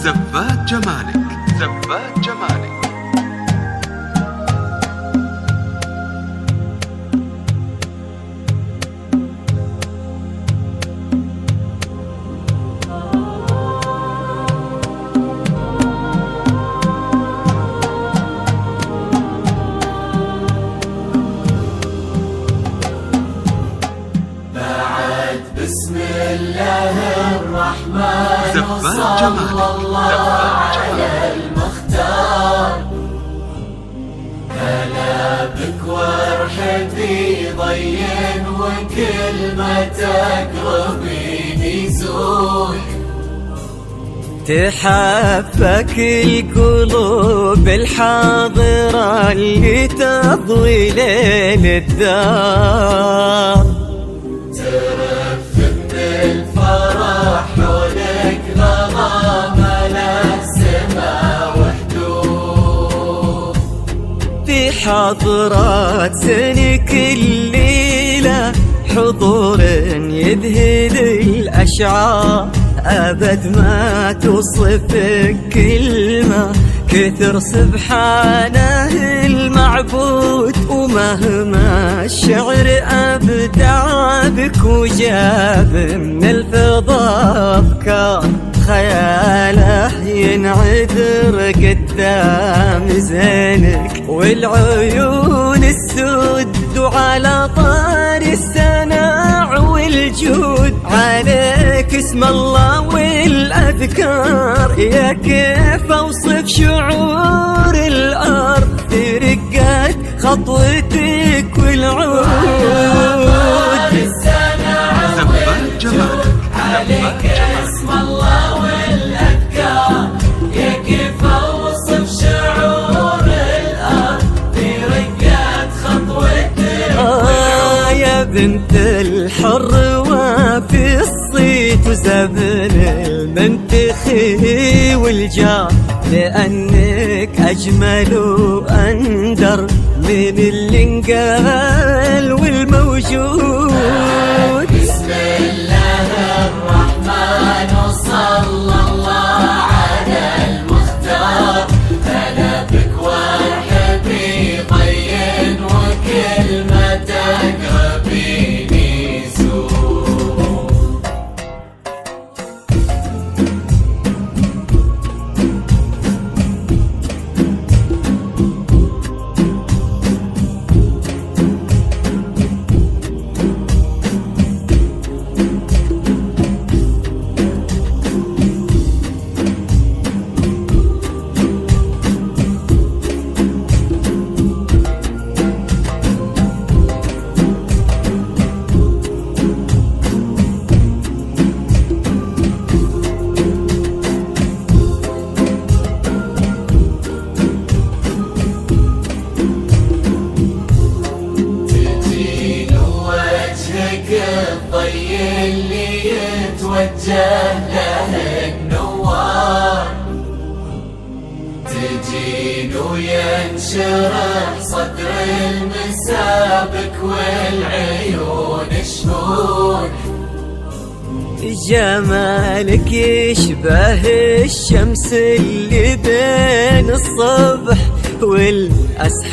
زفات جمالك، زفات جمالك. بعد بسم الله الرحمن زفات جمالك، صلى الله على المختار. هلا بك وارحبي ضين وكل ما تقربين يزول. تحبك القلوب الحاضرة اللي تضوي ليل الدار. ترف من الفرح حولك غرامة لا سما وحدود. في حضرات سنك الليلة حضور يذهل الأشعار. أبد ما توصفك كلمة كثر سبحانه المعبود. ومهما الشعر أبدع بك وجاب من الفضاء أفكار. خياله ينعذر قدام زينك والعيون السد. وعلى طار السناع والجود عليك اسم الله والأذكار. يا كيف أوصف شعور الأرض في رقات خطوتك والعود. زفات جمالك، عليك اسم الله والأذكار. يا كيف أوصف شعور الأرض في رقات خطوتك والعود. يا بنت الحر وفي الصيت وزبن المنتخي والجار. لأنك أجمل وأندر من اللي انقال والموجود. بسم الله الرحمن صلى الله على المختار. هلا بك وارحبي ضين وكل ما تقربين يزول. الضي اللي يتوجه له النوار. تجين وينشرح صدر المسابك والعيون شهود. جمالك يشبه الشمس اللي بين الصبح والأسحار.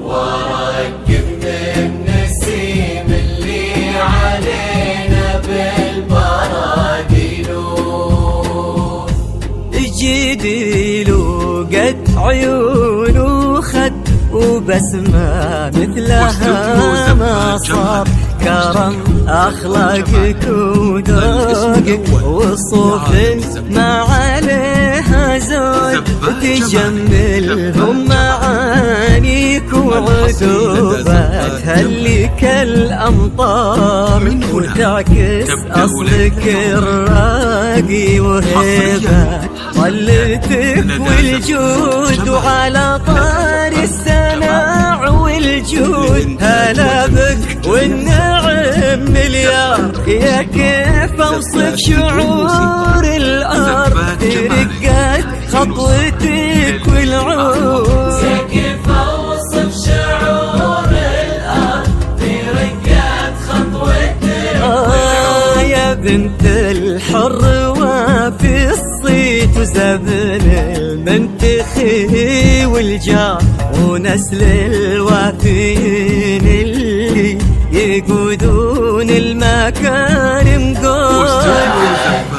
ورق من النسيم اللي علينا بالبراديلو. جديل وقد عيونه وبسمة مثلها ما صار، كرم أخلاقك وذوقك وصوف ما عليها زود، تجملهم معانيك وعذوباتها اللي كالأمطار، وتعكس أصلك الراقي وهيبة طلتك والجود، وعلى طار السناع والجود هلا بك والنعم مليار. يا كيف اوصف شعور الارض في رقات خطوتك والعود، يا كيف اوصف شعور الارض في رقات خطوتك والعود. يا بنت الحر وفي الصيت وزبن المنتخي والجار، ونسل الوافيين اللي يقودون المكارم قول.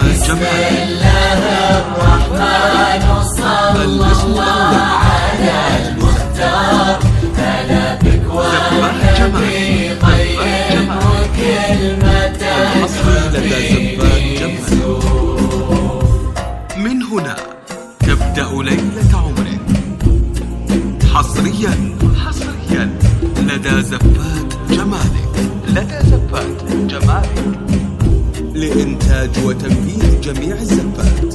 بسم الله الرحمن وصلى الله على المختار، هلا بك والنبي طيب وكلمته من هنا تبدأ ليلة عمرك حصريا لدى زفات جمالك، لإنتاج وتنفيذ جميع الزفات،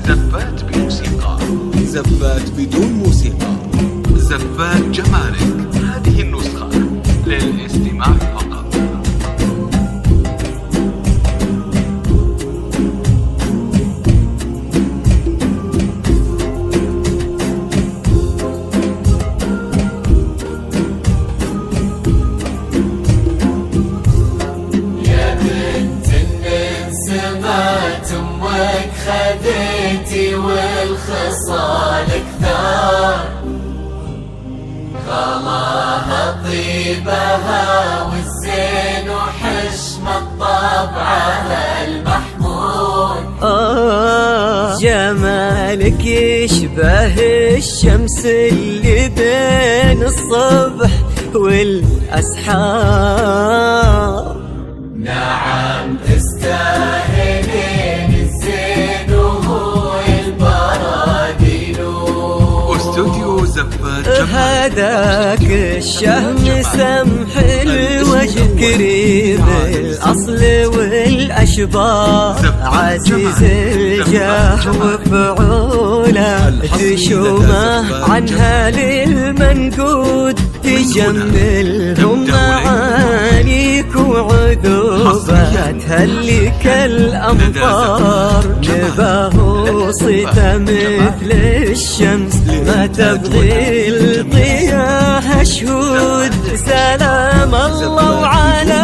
زفات بموسيقى، زفات بدون موسيقى، زفات جمالك. هذه النسخة للاستماع فقط. امك خذيتي والخصال كثار، غلاها طيبها والزين وحشمة طبعها المحمود. جمالك يشبه الشمس اللي بين الصبح والأسحار، نعم تستاهلين الزين وهو البرادينو. استوديو زفات جمال، هداك الشهم سمح الوجه كريم الأصل والأشبار، عزيز الجاه وفعوله تشومه عنها للمنقود، تجملهم معانيك وعذوباتها اللي كالأمطار، نباه صيته مثل الشمس ما تبغي الضياء شهود. سلام الله وعلى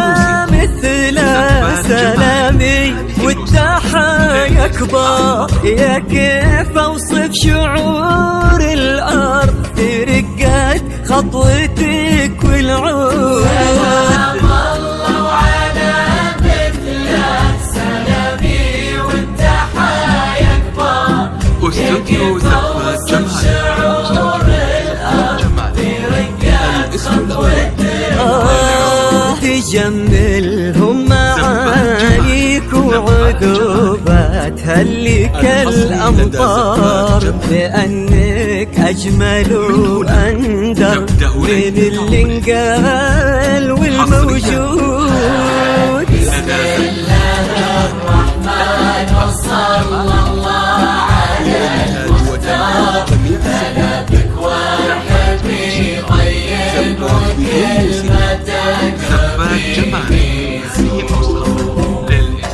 مثله سلامي والتحايا كبار، يا كيف اوصف شعور الارض في رقات خطوتك والعود. سلام الله وعلى مثله سلامي والتحايا كبار، استوديو زفات شعور الارض في رقات خطوتك. تجملهم معانيك وعذوباتها اللي كالأمطار، لأنك أجمل وأندر من اللي انقال والموجود. بسم الله الرحمن وصلى الله على المختار، هلا بك والحبي طيب وكلمتك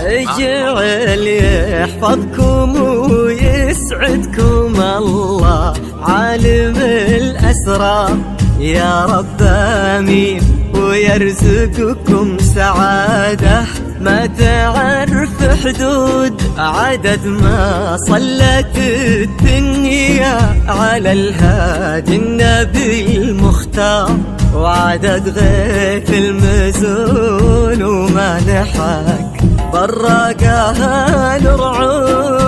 اجعل يحفظكم ويسعدكم الله عالم الأسرار، يا رب آمين ويرزقكم سعادة ما تعرف حدود، عدد ما صلت الدنيا على الهادي النبي المختار، وعدد غيث المزون وما نحك براقها الرعود.